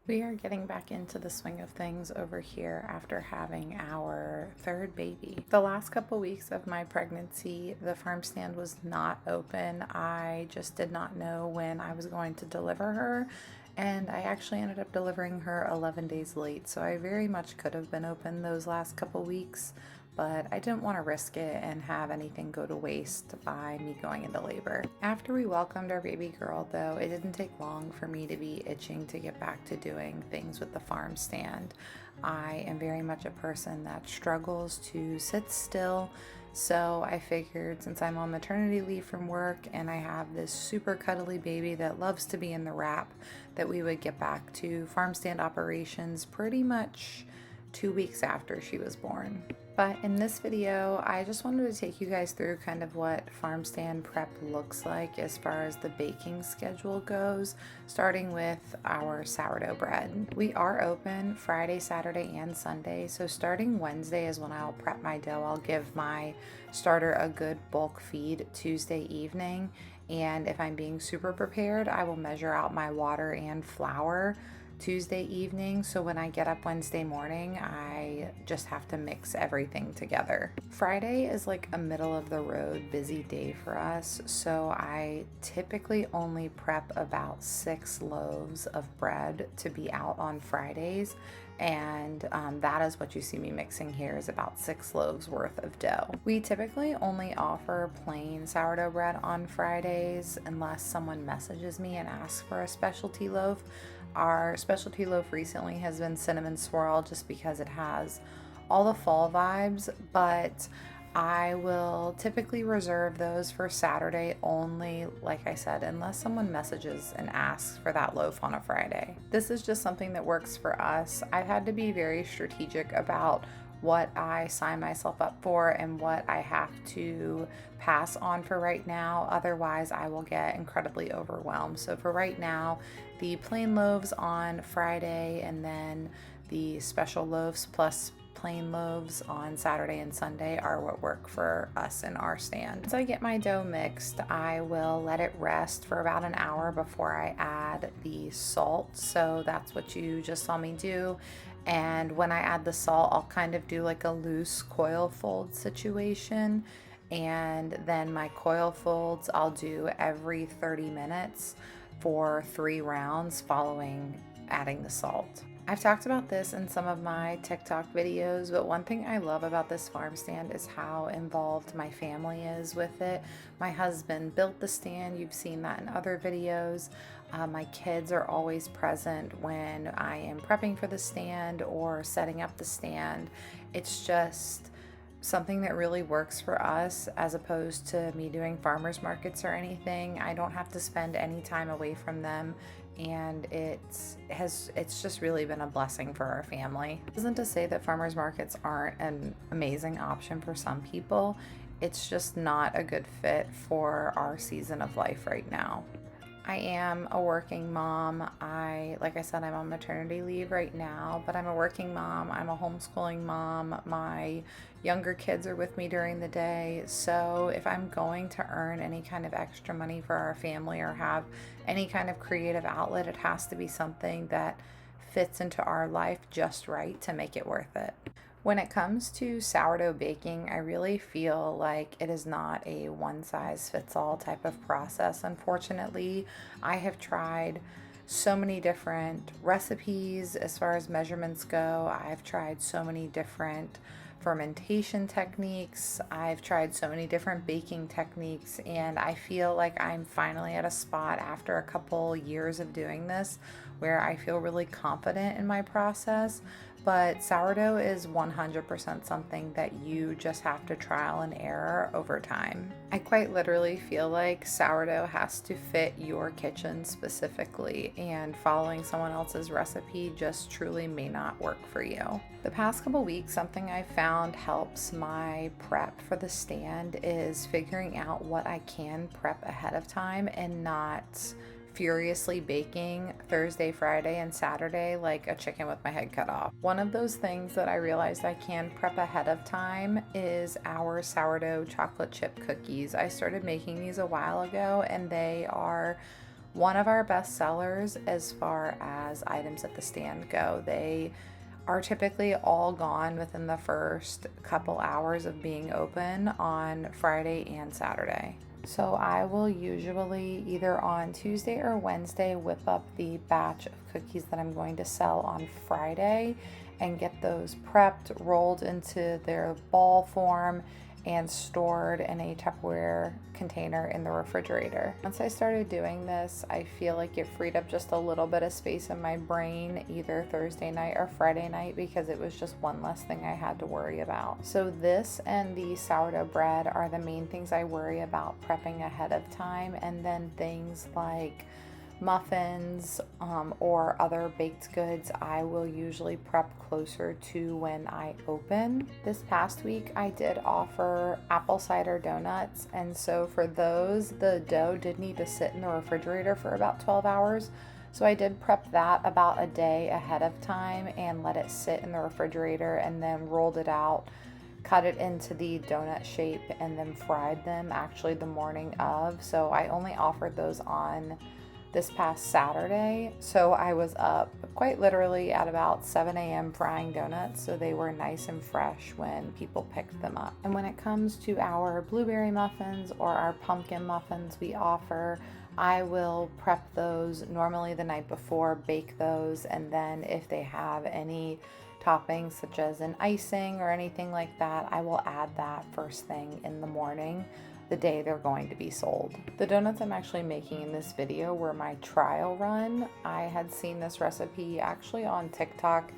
We are getting back into the swing of things over here after having our third baby. The last couple weeks of my pregnancy, the farm stand was not open. I just did not know when I was going to deliver her, and I actually ended up delivering her 11 days late, so I very much could have been open those last couple weeks, but I didn't want to risk it and have anything go to waste by me going into labor. After we welcomed our baby girl, though, it didn't take long for me to be itching to get back to doing things with the farm stand. I am very much a person that struggles to sit still, so I figured since I'm on maternity leave from work and I have this super cuddly baby that loves to be in the wrap, that we would get back to farm stand operations pretty much 2 weeks after she was born. But in this video, I just wanted to take you guys through kind of what farm stand prep looks like as far as the baking schedule goes, starting with our sourdough bread. We are open Friday, Saturday, and Sunday, so starting Wednesday is when I'll prep my dough. I'll give my starter a good bulk feed Tuesday evening, and if I'm being super prepared, I will measure out my water and flour Tuesday evening, so when I get up Wednesday morning, I just have to mix everything together. Friday is like a middle of the road busy day for us, so I typically only prep about 6 loaves of bread to be out on Fridays, and that is what you see me mixing here, is about 6 loaves worth of dough. We typically only offer plain sourdough bread on Fridays unless someone messages me and asks for a specialty loaf. Our specialty loaf recently has been cinnamon swirl just because it has all the fall vibes, but I will typically reserve those for Saturday only, like I said, unless someone messages and asks for that loaf on a Friday. This is just something that works for us. I've had to be very strategic about what I sign myself up for and what I have to pass on for right now. Otherwise, I will get incredibly overwhelmed. So for right now, the plain loaves on Friday and then the special loaves plus plain loaves on Saturday and Sunday are what work for us in our stand. Once I get my dough mixed, I will let it rest for about an hour before I add the salt. So that's what you just saw me do. And when I add the salt, I'll kind of do like a loose coil fold situation. And then my coil folds I'll do every 30 minutes for 3 rounds following adding the salt. I've talked about this in some of my TikTok videos, but one thing I love about this farm stand is how involved my family is with it. My husband built the stand. You've seen that in other videos. My kids are always present when I am prepping for the stand or setting up the stand. It's just something that really works for us as opposed to me doing farmers markets or anything. I don't have to spend any time away from them, and it's just really been a blessing for our family. It isn't to say that farmers markets aren't an amazing option for some people. It's just not a good fit for our season of life right now. I am a working mom. Like I said, I'm on maternity leave right now, but I'm a working mom. I'm a homeschooling mom. My younger kids are with me during the day. So if I'm going to earn any kind of extra money for our family or have any kind of creative outlet, it has to be something that fits into our life just right to make it worth it. When it comes to sourdough baking, I really feel like it is not a one-size-fits-all type of process. Unfortunately, I have tried so many different recipes as far as measurements go. I've tried so many different fermentation techniques. I've tried so many different baking techniques, and I feel like I'm finally at a spot after a couple years of doing this where I feel really confident in my process. But sourdough is 100% something that you just have to trial and error over time. I quite literally feel like sourdough has to fit your kitchen specifically, and following someone else's recipe just truly may not work for you. The past couple weeks, something I found helps my prep for the stand is figuring out what I can prep ahead of time and not furiously baking Thursday, Friday, and Saturday like a chicken with my head cut off. One of those things that I realized I can prep ahead of time is our sourdough chocolate chip cookies. I started making these a while ago, and they are one of our best sellers as far as items at the stand go. They are typically all gone within the first couple hours of being open on Friday and Saturday. So I will usually either on Tuesday or Wednesday whip up the batch of cookies that I'm going to sell on Friday and get those prepped, rolled into their ball form, and stored in a Tupperware container in the refrigerator. Once I started doing this, I feel like it freed up just a little bit of space in my brain, either Thursday night or Friday night, because it was just one less thing I had to worry about. So this and the sourdough bread are the main things I worry about prepping ahead of time, and then things like muffins or other baked goods I will usually prep closer to when I open. This past week I did offer apple cider donuts, and so for those the dough did need to sit in the refrigerator for about 12 hours. So I did prep that about a day ahead of time and let it sit in the refrigerator, and then rolled it out, cut it into the donut shape, and then fried them actually the morning of. So I only offered those on this past Saturday, so I was up quite literally at about 7 a.m. frying donuts, so they were nice and fresh when people picked them up. And when it comes to our blueberry muffins or our pumpkin muffins we offer, I will prep those normally the night before, bake those, and then if they have any toppings such as an icing or anything like that, I will add that first thing in the morning, the day they're going to be sold. The donuts I'm actually making in this video were my trial run. I had seen this recipe actually on TikTok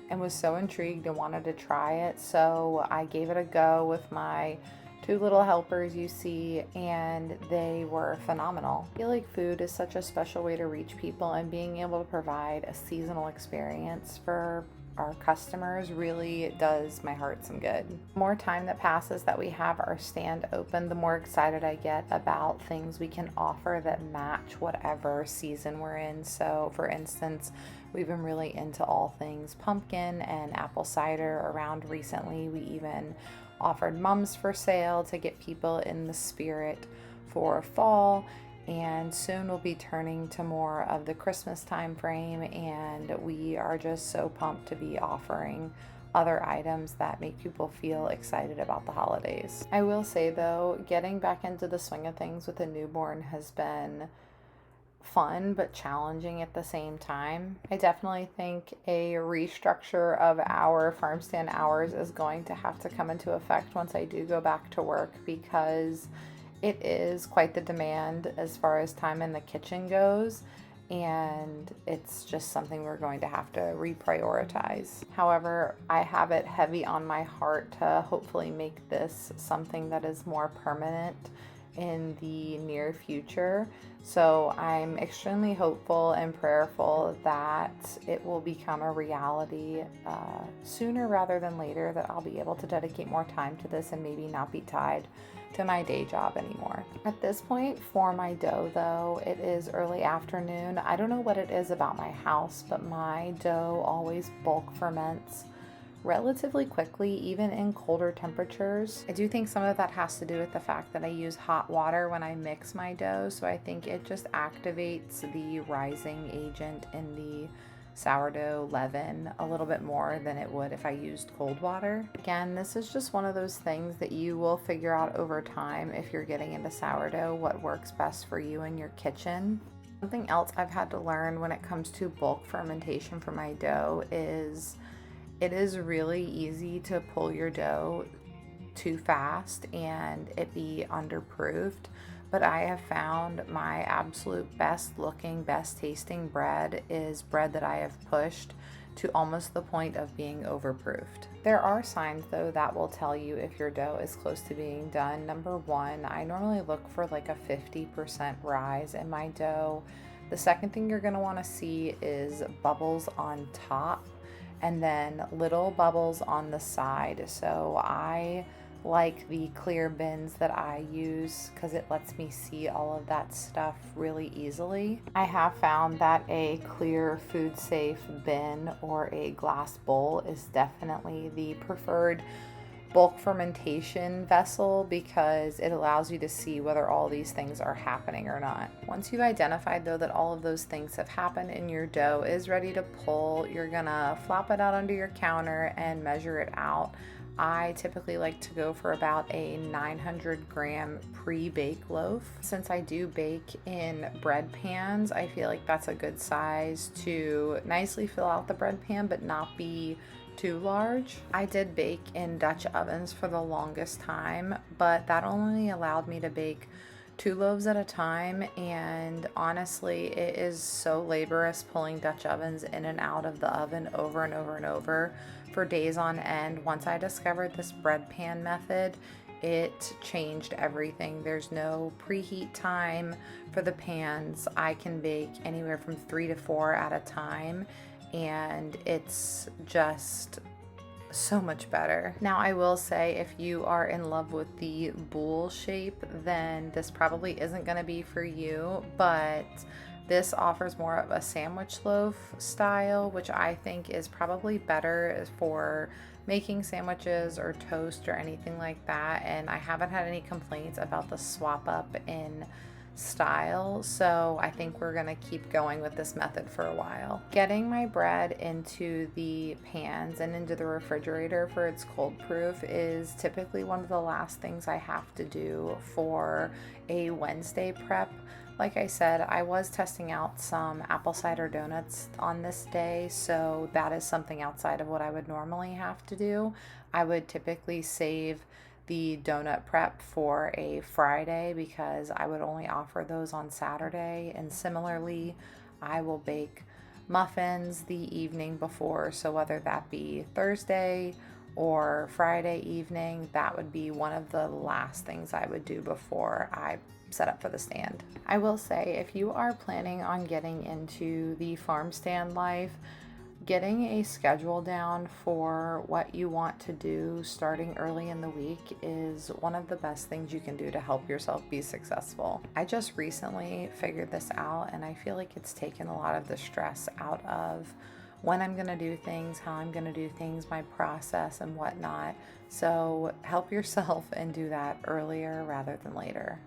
and was so intrigued and wanted to try it, so I gave it a go with my 2 little helpers you see, and they were phenomenal. I feel like food is such a special way to reach people, and being able to provide a seasonal experience for our customers really does my heart some good. The more time that passes that we have our stand open, the more excited I get about things we can offer that match whatever season we're in. So for instance, we've been really into all things pumpkin and apple cider around recently. We even offered mums for sale to get people in the spirit for fall, and soon we'll be turning to more of the Christmas time frame, and we are just so pumped to be offering other items that make people feel excited about the holidays. I will say though, getting back into the swing of things with a newborn has been fun but challenging at the same time. I definitely think a restructure of our farm stand hours is going to have to come into effect once I do go back to work, because it is quite the demand as far as time in the kitchen goes, and it's just something we're going to have to reprioritize. However, I have it heavy on my heart to hopefully make this something that is more permanent in the near future. So I'm extremely hopeful and prayerful that it will become a reality sooner rather than later, that I'll be able to dedicate more time to this and maybe not be tied to my day job anymore. At this point, for my dough though, it is early afternoon. I don't know what it is about my house, but my dough always bulk ferments relatively quickly, even in colder temperatures. I do think some of that has to do with the fact that I use hot water when I mix my dough, so I think it just activates the rising agent in the sourdough leaven a little bit more than it would if I used cold water. Again, this is just one of those things that you will figure out over time if you're getting into sourdough, what works best for you in your kitchen. Something else I've had to learn when it comes to bulk fermentation for my dough is it is really easy to pull your dough too fast and it be underproofed. But I have found my absolute best looking, best tasting bread is bread that I have pushed to almost the point of being overproofed. There are signs though that will tell you if your dough is close to being done. Number one, I normally look for like a 50% rise in my dough. The second thing you're gonna wanna see is bubbles on top and then little bubbles on the side. So I like the clear bins that I use because it lets me see all of that stuff really easily. I have found that a clear food safe bin or a glass bowl is definitely the preferred bulk fermentation vessel because it allows you to see whether all these things are happening or not. Once you've identified though that all of those things have happened and your dough is ready to pull, you're gonna flop it out onto your counter and measure it out. I typically like to go for about a 900 gram pre-bake loaf. Since I do bake in bread pans, I feel like that's a good size to nicely fill out the bread pan but not be too large. I did bake in Dutch ovens for the longest time, but that only allowed me to bake 2 loaves at a time, and honestly it is so laborious pulling Dutch ovens in and out of the oven over and over and over for days on end. Once I discovered this bread pan method, it changed everything. There's no preheat time for the pans. I can bake anywhere from 3 to 4 at a time, and it's just so much better. Now I will say, if you are in love with the bowl shape, then this probably isn't going to be for you, but this offers more of a sandwich loaf style, which I think is probably better for making sandwiches or toast or anything like that. And I haven't had any complaints about the swap up in style, so I think we're gonna keep going with this method for a while. Getting my bread into the pans and into the refrigerator for its cold proof is typically one of the last things I have to do for a Wednesday prep. Like I said, I was testing out some apple cider donuts on this day, so that is something outside of what I would normally have to do. I would typically save the donut prep for a Friday because I would only offer those on Saturday, and similarly I will bake muffins the evening before, so whether that be Thursday or Friday evening, that would be one of the last things I would do before I set up for the stand. I will say, if you are planning on getting into the farm stand life, getting a schedule down for what you want to do starting early in the week is one of the best things you can do to help yourself be successful. I just recently figured this out, and I feel like it's taken a lot of the stress out of when I'm going to do things, how I'm going to do things, my process and whatnot. So help yourself and do that earlier rather than later.